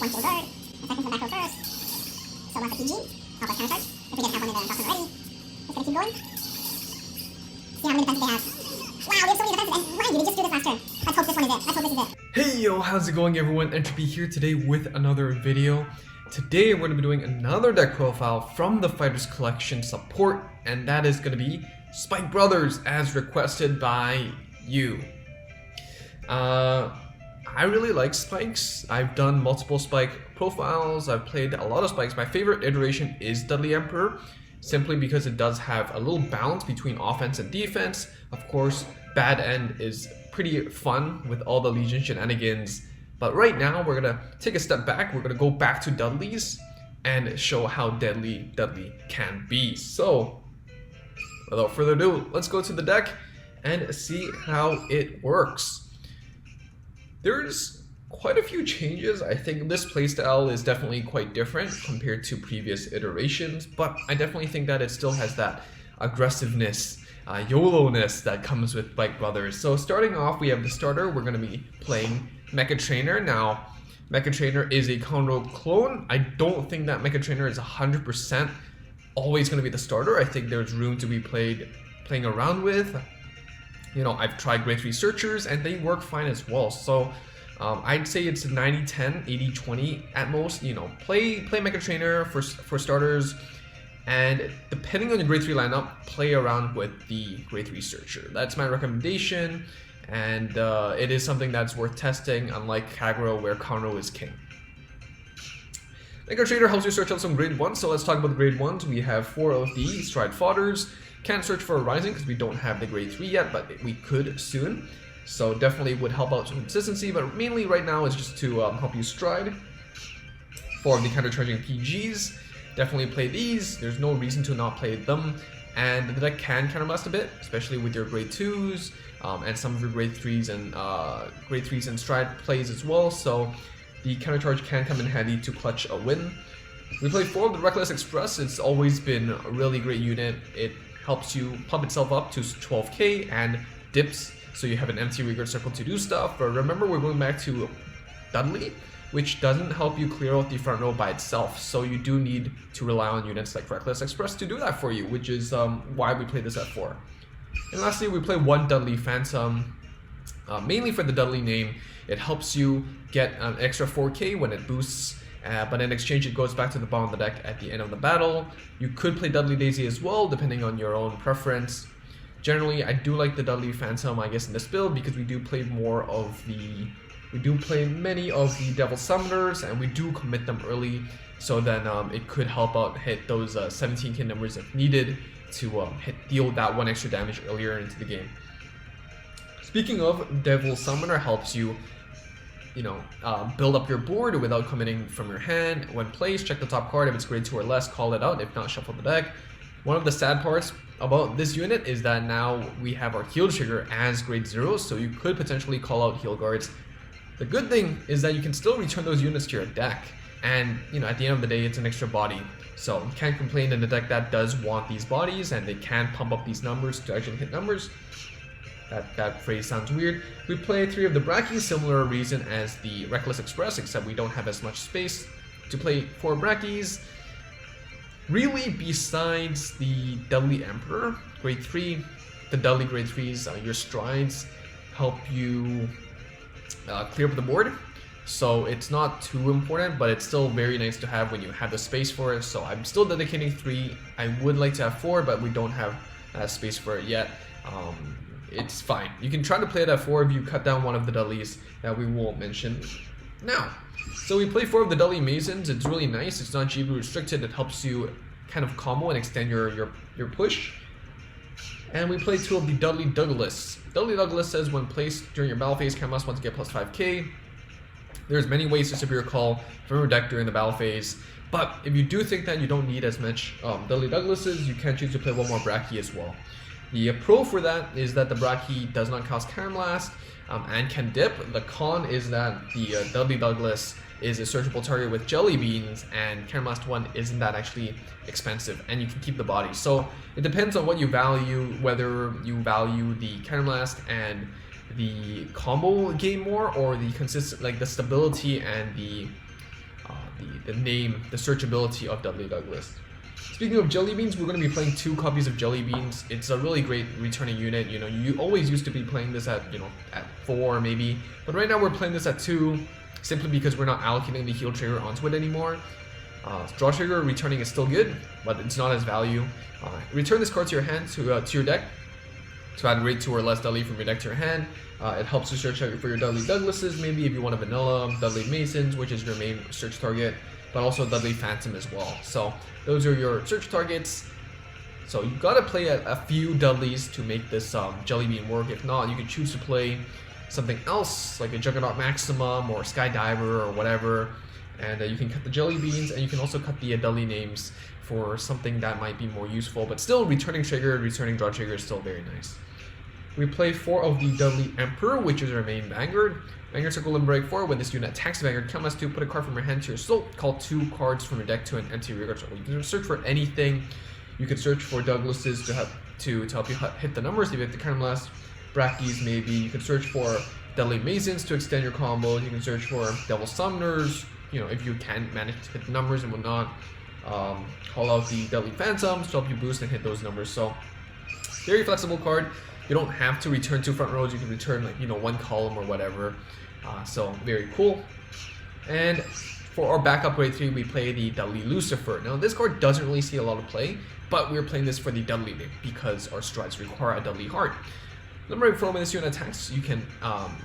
one shield guard, a second for the back row first. So lots of PG. Help us counter charge. If we didn't have one in the doctrine already. It's gonna keep going. See how many defenses they have. Wow, we have so many defenses, and mind you, they just do this last turn. Let's hope this one is it. Let's hope this is it. Hey yo, how's it going everyone? Entropy here today with another video. Today we're going to be doing another deck profile from the Fighters Collection support, and that is going to be SpikeBrothers as requested by you. I really like Spikes. I've done multiple Spike profiles. I've played a lot of Spikes. My favorite iteration is Dudley Emperor, simply because it does have a little balance between offense and defense. Of course, Bad End is pretty fun with all the Legion shenanigans. But right now, we're going to take a step back. We're going to go back to Dudley's and show how deadly Dudley can be. So, without further ado, let's go to the deck and see how it works. There's quite a few changes. I think this playstyle is definitely quite different compared to previous iterations, but I definitely think that it still has that aggressiveness, YOLO-ness that comes with SpikeBrothers. So starting off, we have the starter. We're going to be playing Mecha Trainer. Now, Mecha Trainer is a Conroe clone. I don't think that Mecha Trainer is 100% always going to be the starter. I think there's room to be playing around with. You know, I've tried grade 3 searchers and they work fine as well. So I'd say it's 90-10, 80-20 at most. You know, play Mecha Trainer for starters, and depending on your grade 3 lineup, play around with the grade 3 searcher. That's my recommendation, and it is something that's worth testing, unlike Kagero where Conroe is king. Mecha Trainer helps you search out some grade 1s, so let's talk about the grade 1s. We have 4 of the Stride Fodders. Can't search for a Rising because we don't have the grade 3 yet, but we could soon. So definitely would help out some consistency, but mainly right now is just to help you Stride. 4 of the counter-charging PGs. Definitely play these. There's no reason to not play them. And the deck can counterblast a bit, especially with your grade 2s and some of your grade 3s and Stride plays as well. So the countercharge can come in handy to clutch a win. We play 4 of the Reckless Express. It's always been a really great unit. It helps you pump itself up to 12k and dips, so you have an empty regard circle to do stuff. But remember, we're going back to Dudley, which doesn't help you clear out the front row by itself, so you do need to rely on units like Reckless Express to do that for you, which is why we play this at 4. And lastly, we play 1 Dudley Phantom, mainly for the Dudley name. It helps you get an extra 4k when it boosts, but in exchange it goes back to the bottom of the deck at the end of the battle. You could play Dudley Daisy as well, depending on your own preference. Generally, I do like the Dudley Phantom, I guess, in this build, because we do play many of the Devil Summoners, and we do commit them early, so then it could help out hit those 17k numbers if needed to deal that 1 extra damage earlier into the game. Speaking of, Devil Summoner helps you, build up your board without committing from your hand. When placed, check the top card. If it's grade 2 or less, call it out. If not, shuffle the deck. One of the sad parts about this unit is that now we have our heal trigger as grade 0, so you could potentially call out heal guards. The good thing is that you can still return those units to your deck, and at the end of the day, it's an extra body. So you can't complain in a deck that does want these bodies, and they can pump up these numbers to actually hit numbers. That phrase sounds weird. We play 3 of the Brackies, similar reason as the Reckless Express, except we don't have as much space to play 4 Brackies. Really, besides the Dudley Emperor, grade 3, the Dudley grade 3s, your Strides help you clear up the board. So it's not too important, but it's still very nice to have when you have the space for it. So I'm still dedicating 3. I would like to have 4, but we don't have space for it yet. It's fine. You can try to play it at 4 if you cut down one of the Dudleys that we won't mention now. So we play 4 of the Dudley Masons. It's really nice. It's not GB restricted. It helps you kind of combo and extend your push. And we play 2 of the Dudley Douglas. Dudley Douglas says when placed during your battle phase, Camelot wants to get plus 5k. There's many ways to severe call from your deck during the battle phase. But if you do think that you don't need as much Dudley Douglases, you can choose to play 1 more Brachy as well. The pro for that is that the Brachy does not cost Counterblast and can dip. The con is that the Dudley Douglas is a searchable target with Jelly Beans, and Counterblast 1 isn't that actually expensive, and you can keep the body. So it depends on what you value, whether you value the Counterblast and the combo game more, or the consistent, like the stability and the the name, the searchability of Dudley Douglas. Speaking of jelly beans, we're going to be playing 2 copies of jelly beans. It's a really great returning unit. You know, you always used to be playing this at, you know, at 4 maybe, but right now we're playing this at 2, simply because we're not allocating the heal trigger onto it anymore. Draw trigger returning is still good, but it's not as value. Return this card to your hand, to your deck, to add rate 2 or less Dudley from your deck to your hand. It helps you search out for your Dudley Douglases, maybe if you want a vanilla, Dudley Masons, which is your main search target, but also Dudley Phantom as well. So those are your search targets. So you gotta play a few Dudleys to make this jelly bean work. If not, you can choose to play something else like a Juggernaut Maximum or Skydiver or whatever, and you can cut the jelly beans, and you can also cut the Dudley names for something that might be more useful, but still returning trigger, returning draw trigger is still very nice. We play 4 of the Dudley Emperor, which is our main Vanguard. Vanguard Circle and Break 4. When this unit attacks the Vanguard, count as 2, put a card from your hand to your soul, call 2 cards from your deck to an empty rearguard circle. You can search for anything. You can search for Douglases to help you hit the numbers if you have to count them last. Brackies maybe. You can search for Dudley Masons to extend your combos. You can search for Devil Summoners, you know, if you can manage to hit the numbers and whatnot. Call out the Dudley Phantoms to help you boost and hit those numbers. So very flexible card. You don't have to return 2 front rows. You can return, like, you know, 1 column or whatever. So very cool. And for our backup grade 3, we play the Dudley Lucifer. Now this card doesn't really see a lot of play, but we're playing this for the Dudley name because our strides require a Dudley heart. Number 4, when this unit attacks, you can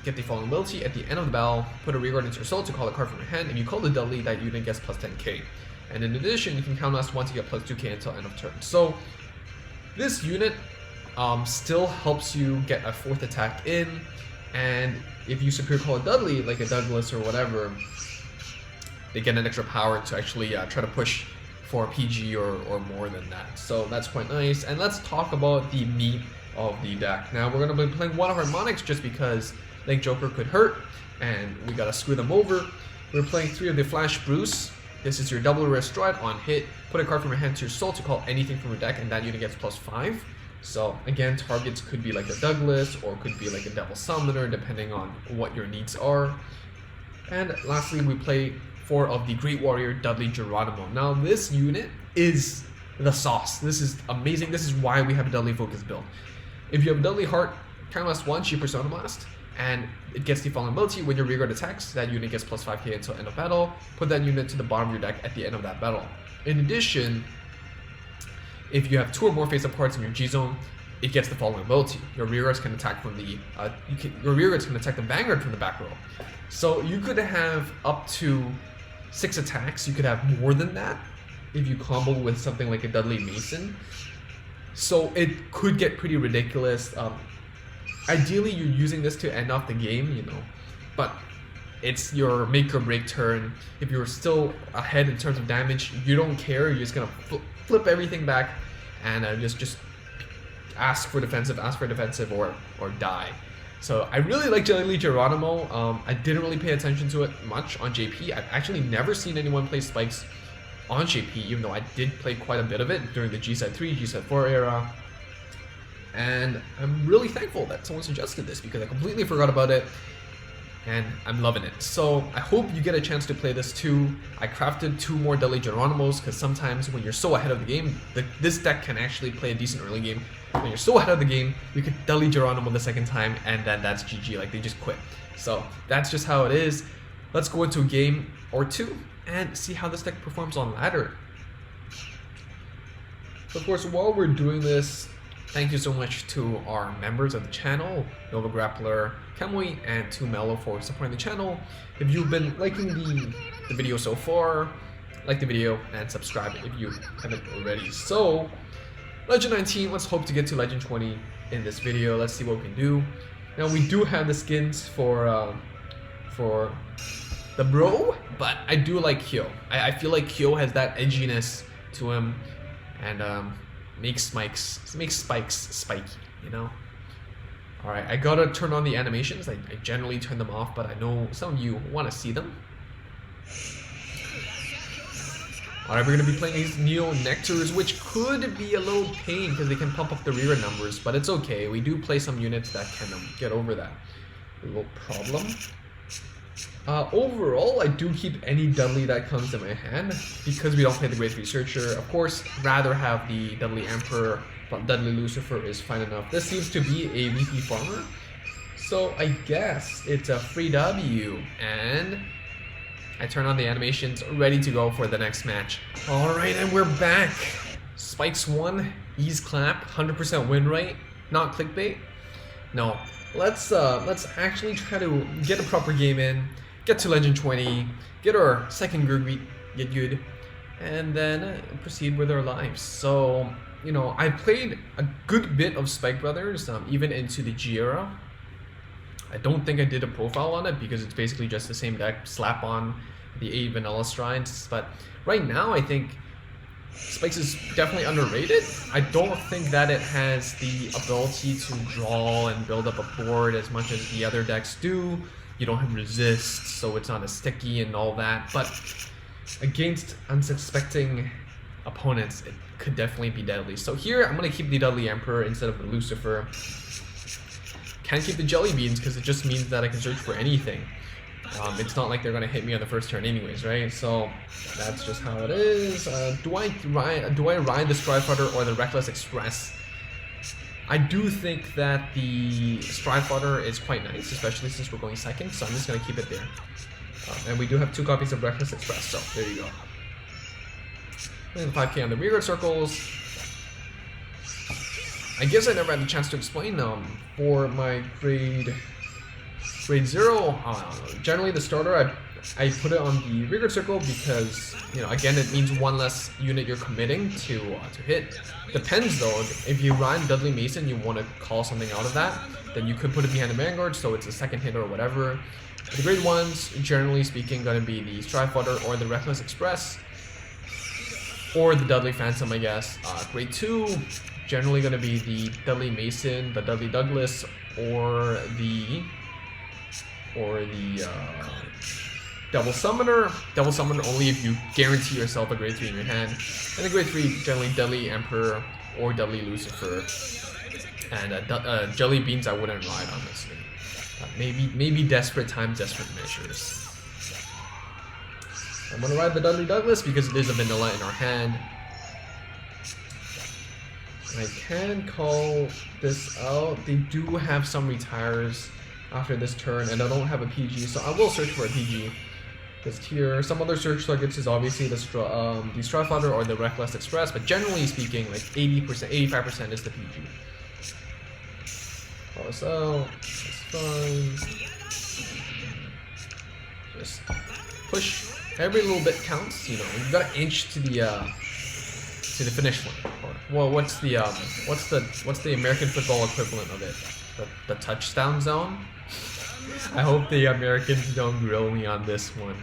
get the following ability. At the end of the battle, put a rearguard into your soul to call a card from your hand, and you call the Dudley, that unit gets plus 10k. And in addition, you can count last 1 to get plus 2k until end of turn. So this unit still helps you get a 4th attack in, and if you superior call a Dudley, like a Douglas or whatever, they get an extra power to actually try to push for PG or more than that. So that's quite nice. And let's talk about the meat of the deck. Now we're going to be playing 1 of Harmonics just because Link Joker could hurt, and we got to screw them over. We're playing 3 of the Flash Bruce. This is your double rare stride. On hit, put a card from your hand to your soul to call anything from your deck, and that unit gets plus 5. So again, targets could be like a Douglas or could be like a Devil Summoner, depending on what your needs are. And lastly, we play 4 of the Great Warrior Dudley Geronimo. Now this unit is the sauce. This is amazing. This is why we have a Dudley Focus build. If you have Dudley Heart, count last 1, she Persona Blast, and it gets the following ability. When your rearguard attacks, that unit gets plus 5k until end of battle. Put that unit to the bottom of your deck at the end of that battle. In addition, if you have 2 or more face-up cards in your G-Zone, it gets the following ability. Your rearguards can attack from the your rearguards can attack the Vanguard from the back row. So you could have up to 6 attacks. You could have more than that if you combo with something like a Dudley Mason. So it could get pretty ridiculous. Ideally, you're using this to end off the game, you know, but it's your make or break turn. If you're still ahead in terms of damage, you don't care. You're just gonna flip everything back and just ask for defensive, or die. So I really like Dudley Geronimo. I didn't really pay attention to it much on JP. I've actually never seen anyone play spikes on JP, even though I did play quite a bit of it during the G-Set 3, G-Set 4 era. And I'm really thankful that someone suggested this because I completely forgot about it, and I'm loving it. So I hope you get a chance to play this too. I crafted 2 more Dudley Geronimos because sometimes when you're so ahead of the game, this deck can actually play a decent early game. When you're so ahead of the game, you could Dudley Geronimo the second time, and then that's GG, like they just quit. So that's just how it is. Let's go into a game or 2 and see how this deck performs on ladder. So of course, while we're doing this, thank you so much to our members of the channel, Nova Grappler, Kamui, and 2Mellow for supporting the channel. If you've been liking the video so far, like the video and subscribe if you haven't already. So, Legend 19, let's hope to get to Legend 20 in this video. Let's see what we can do. Now we do have the skins for the bro, but I do like Kyo. I feel like Kyo has that edginess to him, and makes spikes spiky, you know? Alright, I gotta turn on the animations. I generally turn them off, but I know some of you want to see them. Alright, we're gonna be playing these Neo Nectars, which could be a little pain because they can pump up the rear numbers, but it's okay. We do play some units that can get over that little problem. Overall, I do keep any Dudley that comes in my hand because we don't play the Grade 3 Searcher. Of course, rather have the Dudley Emperor, but Dudley Lucifer is fine enough. This seems to be a VP farmer, so I guess it's a free W, and I turn on the animations, ready to go for the next match. Alright, and we're back. Spikes 1, ease clap, 100% win rate, not clickbait. No, let's actually try to get a proper game in, get to Legend 20, get our second get good, and then proceed with our lives. So, you know, I played a good bit of SpikeBrothers, even into the G era. I don't think I did a profile on it because it's basically just the same deck, slap on the 8 vanilla strides. But right now, I think Spikes is definitely underrated. I don't think that it has the ability to draw and build up a board as much as the other decks do. You don't have resist, so it's not as sticky and all that. But against unsuspecting opponents, it could definitely be deadly. So here, I'm going to keep the Dudley Emperor instead of the Lucifer. Can't keep the Jelly Beans because it just means that I can search for anything. It's not like they're gonna hit me on the first turn anyways, right? So that's just how it is. Do I ride the Stridefighter or the Reckless Express? I do think that the Stridefighter is quite nice, especially since we're going second, so I'm just gonna keep it there. And we do have 2 copies of Reckless Express, so there you go. And 5k on the rearguard circles. I guess I never had the chance to explain for my grade 0, generally the starter, I put it on the rearguard circle because, you know, again, it means 1 less unit you're committing to hit. Depends though, if you run Dudley Mason, you want to call something out of that, then you could put it behind the Vanguard, so it's a second hit or whatever. The grade 1s, generally speaking, going to be the Stridefighter or the Reckless Express, or the Dudley Phantom, I guess. Grade 2, generally going to be the Dudley Mason, the Dudley Douglas, or the Devil Summoner. Devil Summoner only if you guarantee yourself a grade 3 in your hand. And the grade 3, generally Dudley Emperor or Dudley Lucifer. And Jelly Beans I wouldn't ride, honestly. Maybe desperate times, desperate measures. I'm gonna ride the Dudley Douglas because it is a vanilla in our hand. I can call this out. They do have some retires after this turn, and I don't have a PG, so I will search for a PG. Just here, some other search targets is obviously the Stridefighter or the Reckless Express, but generally speaking, like 80%, 85% is the PG. Call this out. That's fine. Just push. Every little bit counts. You know, you got to inch to the finish line. Well, what's the American football equivalent of it? The touchdown zone? I hope the Americans don't grill me on this one.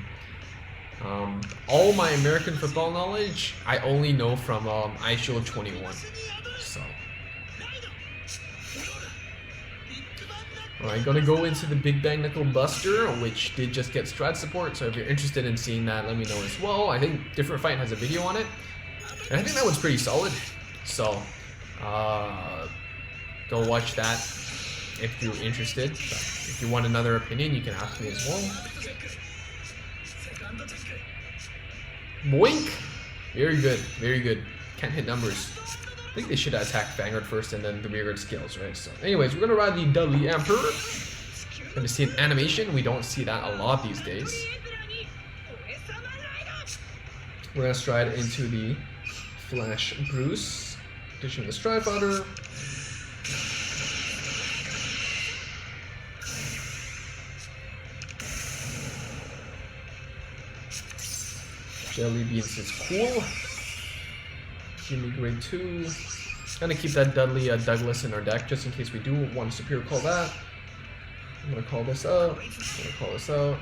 All my American football knowledge, I only know from iShield 21. So, alright, gonna go into the Big Bang Nickel Buster, which did just get Strad support. So if you're interested in seeing that, let me know as well. I think Different Fight has a video on it, and I think that one's pretty solid. So, go watch that if you're interested. But if you want another opinion, you can ask me as well. Boink! Very good, very good. Can't hit numbers. I think they should attack Vanguard first and then the rearguard skills, right? So, anyways, we're gonna ride the Dudley Emperor. Gonna see an animation. We don't see that a lot these days. We're gonna stride into the Flash Bruce, ditching the Stridefighter. Jelly Beans is cool. Give me grade 2. Gonna keep that Dudley Douglas in our deck just in case we do want to superior call that. I'm gonna call this out. I'm gonna call this out.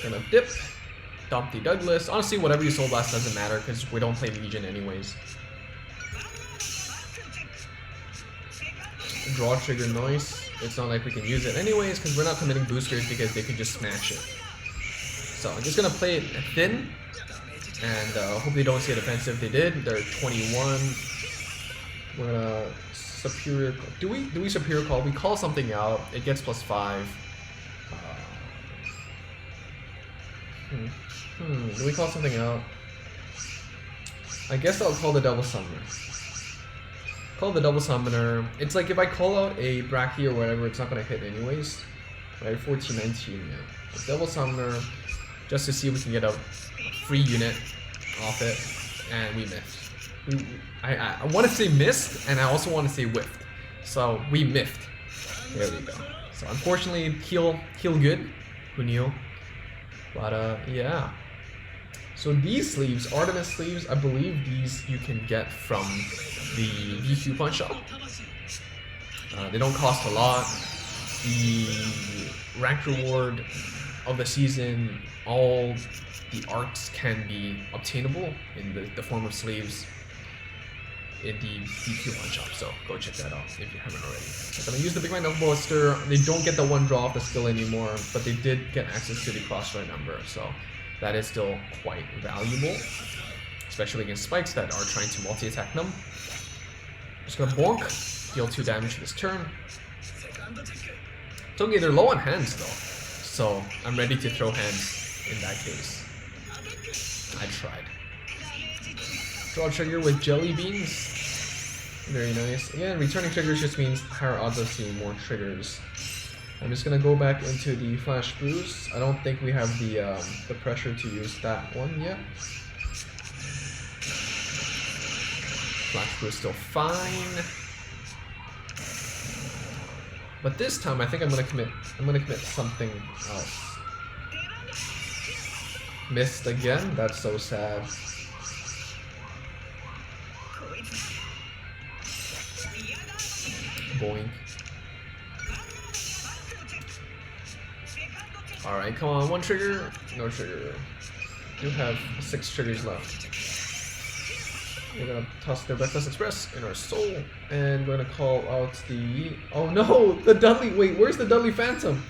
Gonna dip. Dump the Douglas. Honestly, whatever you Soul Blast doesn't matter because we don't play Legion anyways. Draw trigger noise. It's not like we can use it anyways because we're not committing boosters because they could just smash it. So I'm just gonna play it thin and hope they don't see it offensive. They did. They're 21. We're gonna superior. Do we superior call? We call something out. It gets +5. Do we call something out? I guess I'll call the Devil Summoner. Call the Devil Summoner. It's like if I call out a Brachy or whatever, it's not gonna hit anyways. Right? 14, 19, yeah. The Devil Summoner, just to see if we can get a free unit off it, and we missed. I want to say missed, and I also want to say whiffed. So we miffed. There we go. So unfortunately, heal good. Who knew? But yeah. So these sleeves, Artemis sleeves, I believe these you can get from the V coupon shop. They don't cost a lot. The rank reward of the season, all the arcs can be obtainable in the form of sleeves in the V coupon shop. So go check that out if you haven't already. I'm gonna use the Big Mind Knuckle Buster. They don't get the one draw off the skill anymore, but they did get access to the cross-strike number. So that is still quite valuable, especially against spikes that are trying to multi-attack them. Just gonna bonk, deal 2 damage this turn. It's okay, they're low on hands though, so I'm ready to throw hands in that case. I tried. Draw trigger with jelly beans. Very nice. Again, returning triggers just means higher odds of seeing more triggers. I'm just gonna go back into the Flash Bruise. I don't think we have the pressure to use that one yet. Flash Bruise still fine. But this time I think I'm gonna commit something else. Missed again? That's so sad. Boink. Alright, come on, 1 trigger. No trigger. You have 6 triggers left. We're gonna toss the Reckless Express in our soul, and we're gonna call out the... Oh no! The Dudley... Wait, where's the Dudley Phantom?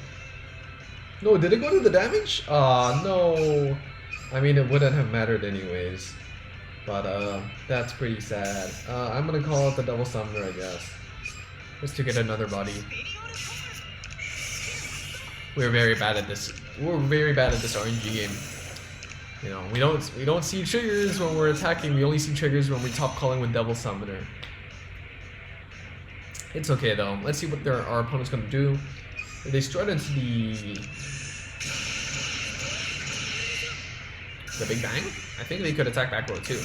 No, did it go to the damage? Ah, no! I mean, it wouldn't have mattered anyways. But, that's pretty sad. I'm gonna call out the Devil Summoner, I guess. Just to get another body. We're very bad at this. We're very bad at this RNG game. You know, we don't see triggers when we're attacking. We only see triggers when we top calling with Devil Summoner. It's okay though. Let's see what our opponent's gonna do. If they strut into the Big Bang, I think they could attack back row too.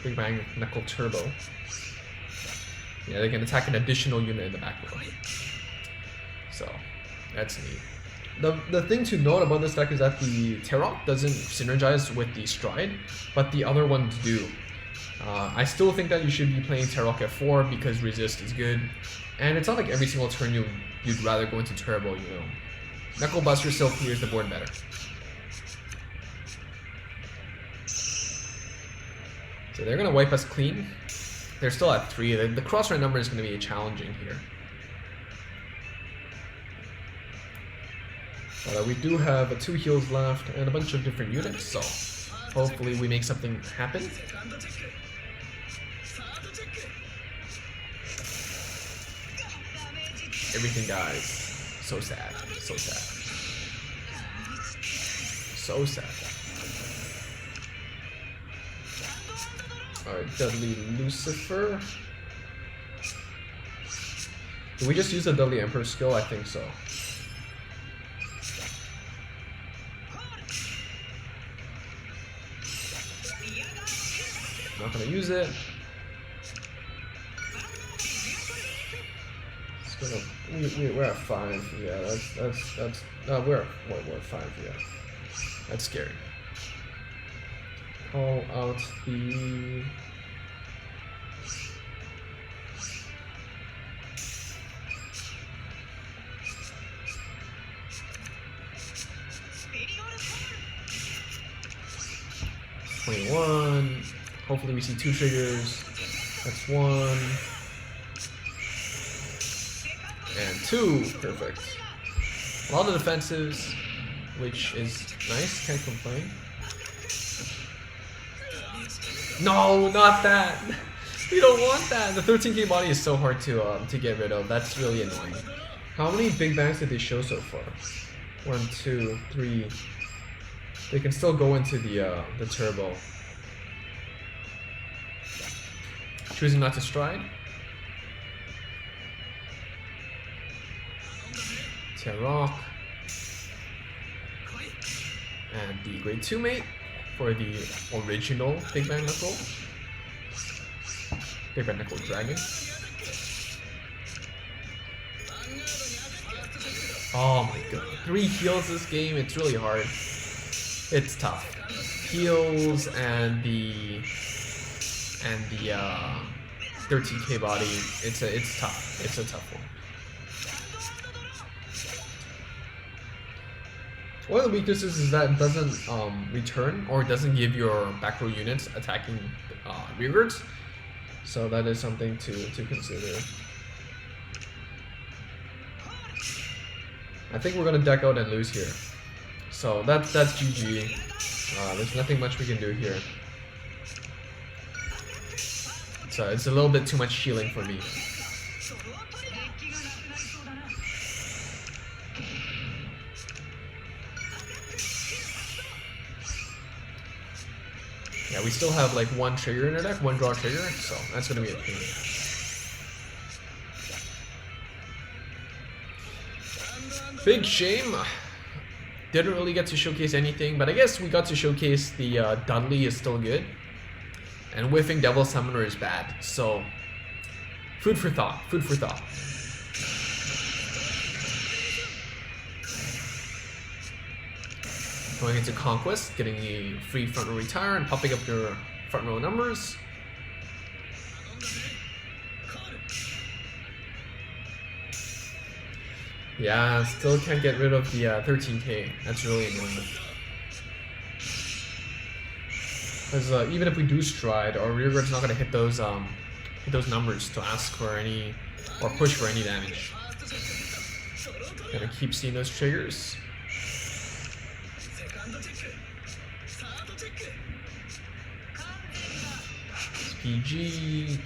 Big Bang Knuckle Turbo. Yeah, they can attack an additional unit in the back row. So that's neat. The thing to note about this deck is that the Tarok doesn't synergize with the Stride, but the other ones do. I still think that you should be playing Tarok at 4 because resist is good, and it's not like every single turn you'd rather go into Turbo, you know. Knuckle Buster still clears the board better. So they're gonna wipe us clean. They're still at 3. The cross-run number is gonna be challenging here. We do have 2 heals left and a bunch of different units, so hopefully we make something happen. Everything dies. So sad. So sad. So sad. Alright, Dudley Lucifer. Did we just use the Dudley Emperor skill? I think so. Not gonna use it. It's gonna, we're at 5. Yeah, that's we're at 5. Yeah, that's scary. Call out the $21. Hopefully we see 2 triggers. That's 1. And 2. Perfect. A lot of defensives, which is nice. Can't complain. No, not that. You don't want that. The 13k body is so hard to get rid of. That's really annoying. How many big bangs did they show so far? 1, 2, 3. They can still go into the turbo. Choosing not to stride. Rock. And the grade 2 mate for the original Big Bang Knuckle. Big Bang Knuckle Dragon. Oh my god. 3 heals this game, it's really hard. It's tough. Heals and the 13k body, it's tough. It's a tough one. One of the weaknesses is that it doesn't return, or it doesn't give your back row units attacking rearguards. So that is something to consider. I think we're gonna deck out and lose here. So that's GG. There's nothing much we can do here. So it's a little bit too much healing for me. Yeah, we still have like 1 trigger in our deck, 1 draw trigger, so that's gonna be a pain. Big shame. Didn't really get to showcase anything, but I guess we got to showcase the Dudley is still good. And whiffing Devil Summoner is bad, so food for thought, food for thought. Going into Conquest, getting the free front row retire and popping up your front row numbers. Yeah, still can't get rid of the 13k. That's really annoying. Because even if we do stride, our rearguard's not gonna hit those numbers to ask for any or push for any damage. Gonna keep seeing those triggers. PG,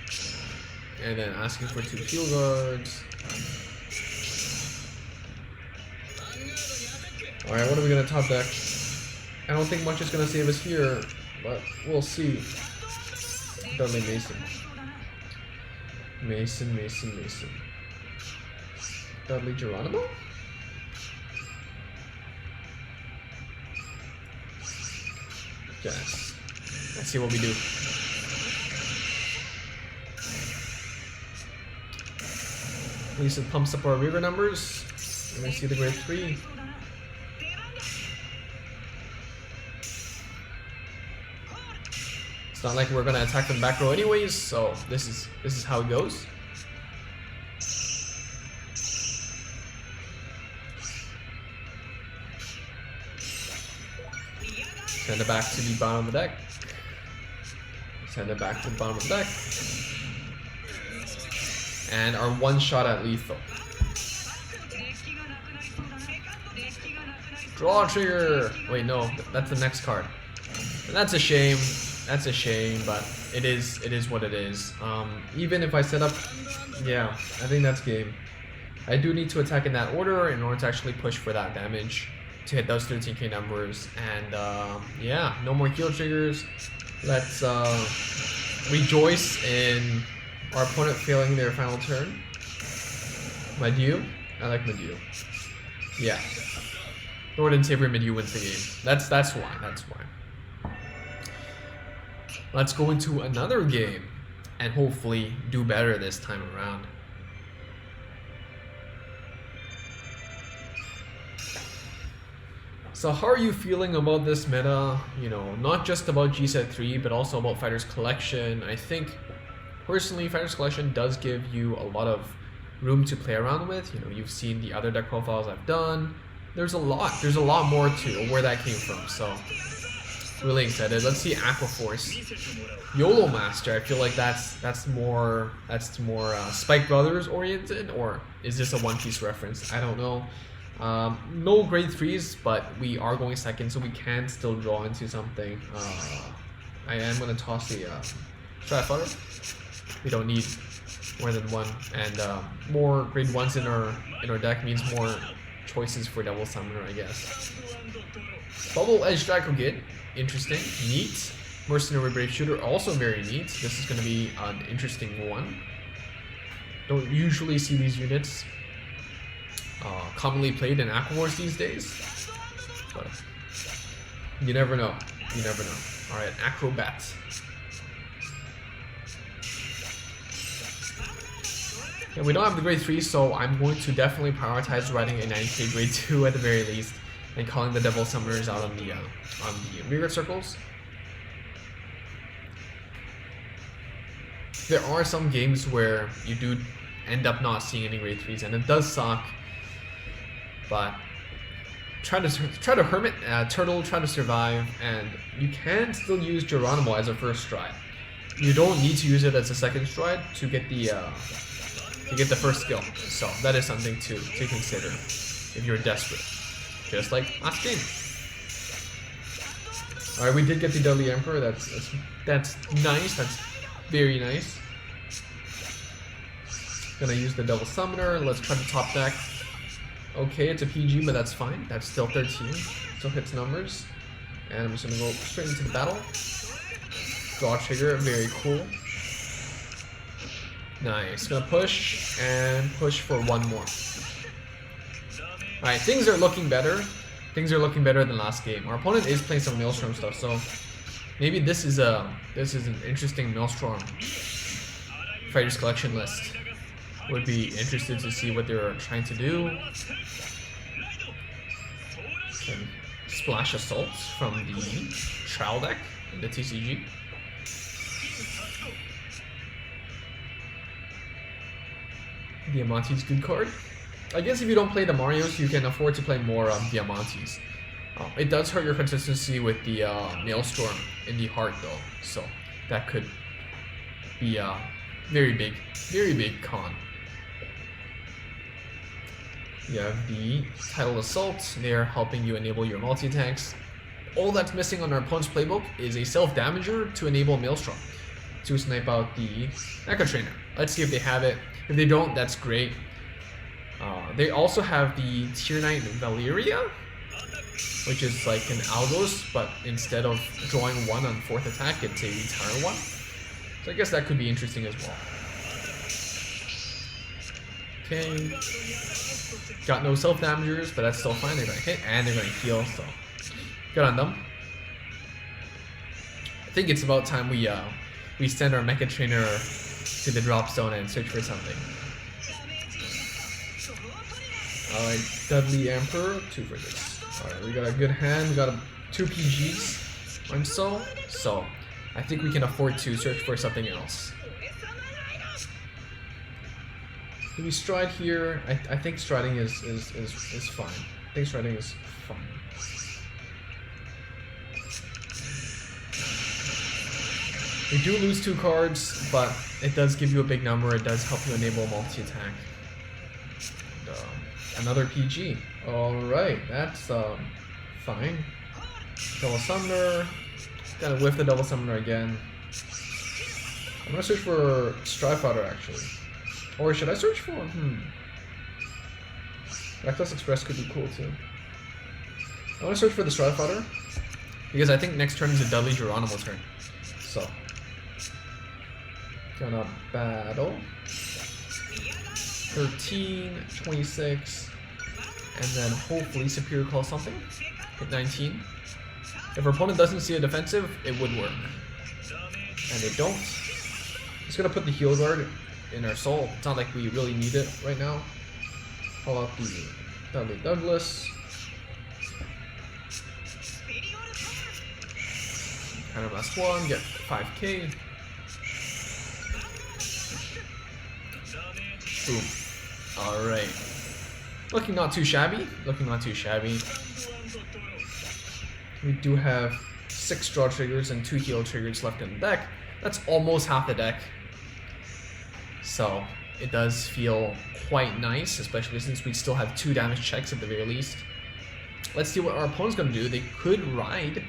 and then asking for 2 heal guards. Alright, what are we gonna top deck? I don't think much is gonna save us here, but we'll see. Dudley Mason. Mason. Dudley Geronimo? Yes. Let's see what we do. At least it pumps up our rearguard numbers. Let me see the grade 3. It's not like we're gonna attack them back row anyways, so this is how it goes. Send it back to the bottom of the deck. Send it back to the bottom of the deck. And our 1 shot at lethal. Draw trigger! Wait, no, that's the next card. And that's a shame. That's a shame, but it is what it is. Even if I set up, yeah, I think that's game. I do need to attack in that order in order to actually push for that damage to hit those 13k numbers. And yeah, no more heal triggers. Let's rejoice in our opponent failing their final turn. Madieu? I like Madieu. Yeah. Lord and Savior Madieu wins the game. That's why. Let's go into another game and hopefully do better this time around. So how are you feeling about this meta? You know, not just about G-Set 3, but also about Fighters Collection. I think, personally, Fighters Collection does give you a lot of room to play around with. You know, you've seen the other deck profiles I've done. There's a lot more to where that came from, so really excited. Let's see Aquaforce. YOLO Master, I feel like that's more SpikeBrothers oriented, or is this a One Piece reference? I don't know. No grade 3s, but we are going second, so we can still draw into something. I am going to toss the Strat Flutter. We don't need more than one, and more grade 1s in our deck means more choices for Devil Summoner, I guess. Bubble Edge Draco Git, interesting, neat. Mercenary Brave Shooter, also very neat. This is going to be an interesting one. Don't usually see these units commonly played in Aqua Wars these days, but you never know. You never know. All right, Acrobat. Yeah, we don't have the grade 3, so I'm going to definitely prioritize writing a 9K grade 2 at the very least, and calling the Devil Summoners out on the rearguard circles. There are some games where you do end up not seeing any grade 3s, and it does suck. But try to hermit, turtle, try to survive, and you can still use Geronimo as a first stride. You don't need to use it as a second stride to get the first skill. So that is something to consider if you're desperate, just like last game. All right, we did get the Dudley Emperor. That's nice. That's very nice. Gonna use the Devil Summoner. Let's try to top deck. Okay, it's a PG, but that's fine. That's still 13. Still hits numbers. And I'm just gonna go straight into the battle. Draw trigger, very cool. Nice. Gonna push and push for one more. Alright, things are looking better. Things are looking better than last game. Our opponent is playing some Maelstrom stuff, so maybe this is an interesting Maelstrom Fighters Collection list. Would be interested to see what they're trying to do. Some Splash Assaults from the Trial deck in the TCG. Diamante's good card. I guess if you don't play the Marios, you can afford to play more Diamantes. It does hurt your consistency with the Maelstrom in the heart though, so that could be a very big con. You have the Tidal Assault. They're helping you enable your multi-attacks. All that's missing on our opponent's playbook is a self-damager to enable Maelstrom to snipe out the Echo Trainer. Let's see if they have it. If they don't, that's great. They also have the Tier 9 Valeria, which is like an Algos, but instead of drawing one on 4th attack, it's a retire one. So I guess that could be interesting as well. Okay. Got no self-damagers, but that's still fine. They're going to hit and they're going to heal, so good on them. I think it's about time we send our Mecha Trainer to the drop zone and search for something. Alright, Dudley Emperor, 2 for this. Alright, we got a good hand. We got 2 PGs. So I think we can afford to search for something else. Do we stride here? I think striding is fine. I think striding is fine. We do lose 2 cards, but it does give you a big number. It does help you enable multi-attack. Another PG. Alright, that's fine. Devil Summoner. Gotta whiff the Devil Summoner again. I'm gonna search for Stride Fighter actually. Or should I search for? Reckless Express could be cool too. I want to search for the Stride Fighter because I think next turn is a Dudley Geronimo turn. So, gonna battle 13, 26, and then hopefully Superior Call something. Hit 19. If our opponent doesn't see a defensive, it would work. And they don't. Just gonna put the Heal Guard in our soul. It's not like we really need it right now. Pull out the Dudley Douglas. Kind of last one, get 5k. Boom. Alright. Looking not too shabby. We do have 6 draw triggers and 2 heal triggers left in the deck. That's almost half the deck. So it does feel quite nice, especially since we still have 2 damage checks at the very least. Let's see what our opponent's gonna do. They could ride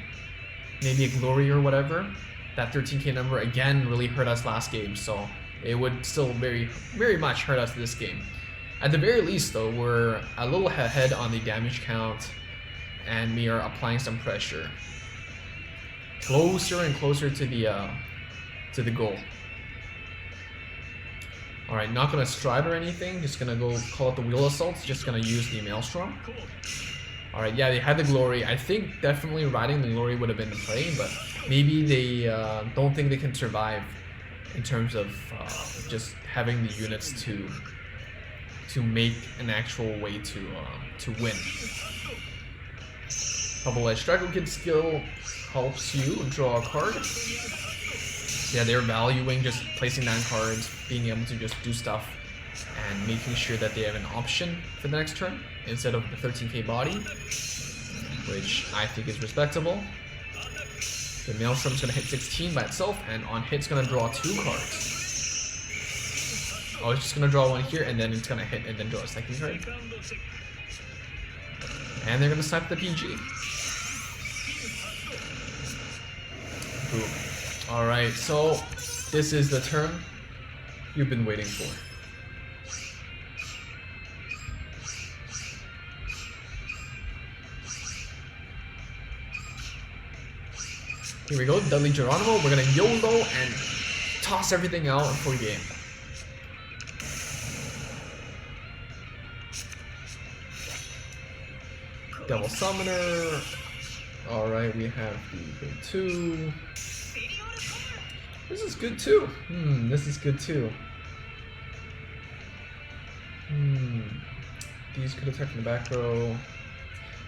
maybe a Glory or whatever. That 13k number again really hurt us last game, so it would still very much hurt us this game. At the very least though, we're a little ahead on the damage count, and we are applying some pressure. Closer and closer to the goal. Alright, not gonna stride or anything, just gonna go call out the wheel assaults, just gonna use the Maelstrom. Alright, yeah, they had the glory. I think definitely riding the glory would have been the play, but maybe they don't think they can survive in terms of just having the units to make an actual way to win. Double-edged Dragon Kid skill helps you draw a card. Yeah, they're valuing just placing down cards, being able to just do stuff, and making sure that they have an option for the next turn instead of the 13k body, which I think is respectable. The Maelstrom's gonna hit 16 by itself, and on hit it's gonna draw 2 cards. Oh, it's just gonna draw one here, and then it's gonna hit and then draw a second card. And they're gonna snipe the PG. Boom. Alright, so this is the turn you've been waiting for. Here we go, Dudley Geronimo. We're gonna YOLO and toss everything out for game. Devil Summoner. Alright, we have the big 2. This is good too. This is good too. These could attack from the back row.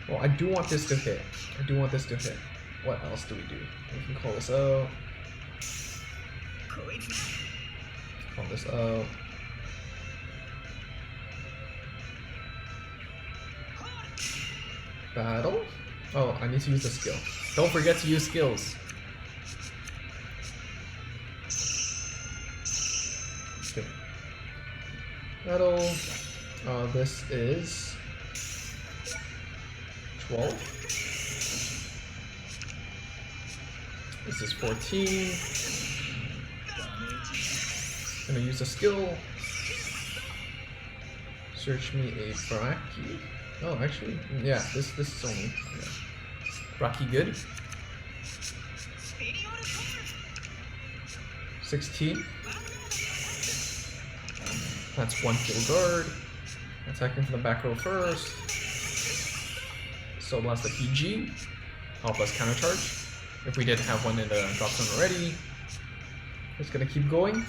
Well, I do want this to hit. I do want this to hit. What else do we do? We can call this out. Call this out. Battle? Oh, I need to use the skill. Don't forget to use skills. Okay. Battle. This is 12. This is 14. I'm gonna use a skill. Search me a Braki. Oh, actually, yeah, this is only Braki good. 16. That's 1 kill guard. Attacking from the back row first. So blast the PG. Help us counter charge. If we didn't have one in the drop zone already. Just gonna keep going.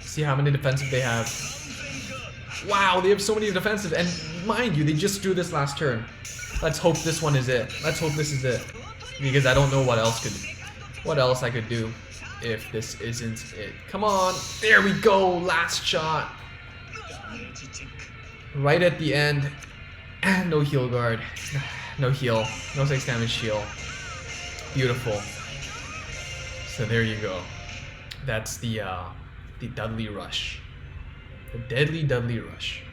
See how many defensive they have. Wow, they have so many defensive, and mind you, they just drew this last turn. Let's hope this one is it. Let's hope this is it, because I don't know what else I could do if this isn't it. Come on, there we go, last shot. Right at the end, and no heal guard, no heal, no 6 damage heal. Beautiful. So there you go. That's the Dudley Rush. The deadly Dudley Rush.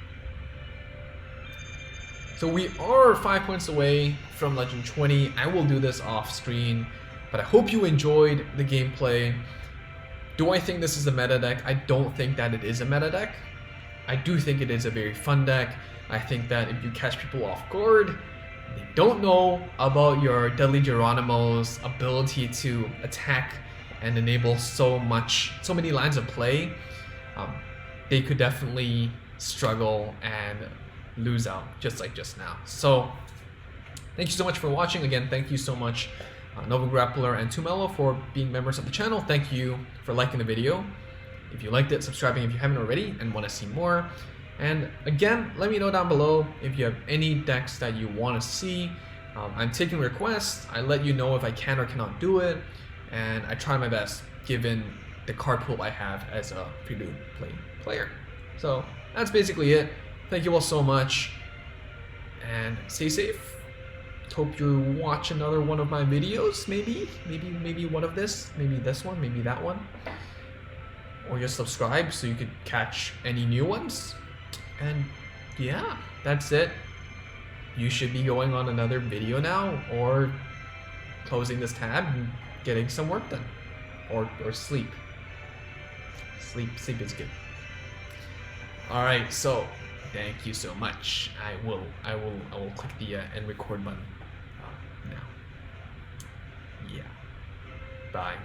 So we are 5 points away from Legend 20. I will do this off screen, but I hope you enjoyed the gameplay. Do I think this is a meta deck? I don't think that it is a meta deck. I do think it is a very fun deck. I think that if you catch people off guard, they don't know about your Dudley Geronimo's ability to attack and enable so many lines of play, they could definitely struggle and lose out, just like just now. So, thank you so much for watching. Again, thank you so much, Nova Grappler and Tumelo, for being members of the channel. Thank you for liking the video. If you liked it, subscribing if you haven't already and want to see more. And again, let me know down below if you have any decks that you want to see. I'm taking requests. I let you know if I can or cannot do it, and I try my best given the card pool I have as a free-to-play player. So that's basically it. Thank you all so much, and stay safe. Hope you watch another one of my videos. Maybe one of this, maybe this one, maybe that one, or just subscribe so you could catch any new ones. And yeah, that's it. You should be going on another video now, or closing this tab and getting some work done. or sleep. Sleep is good. All right, so thank you so much. I will click the end record button now. Yeah. Bye.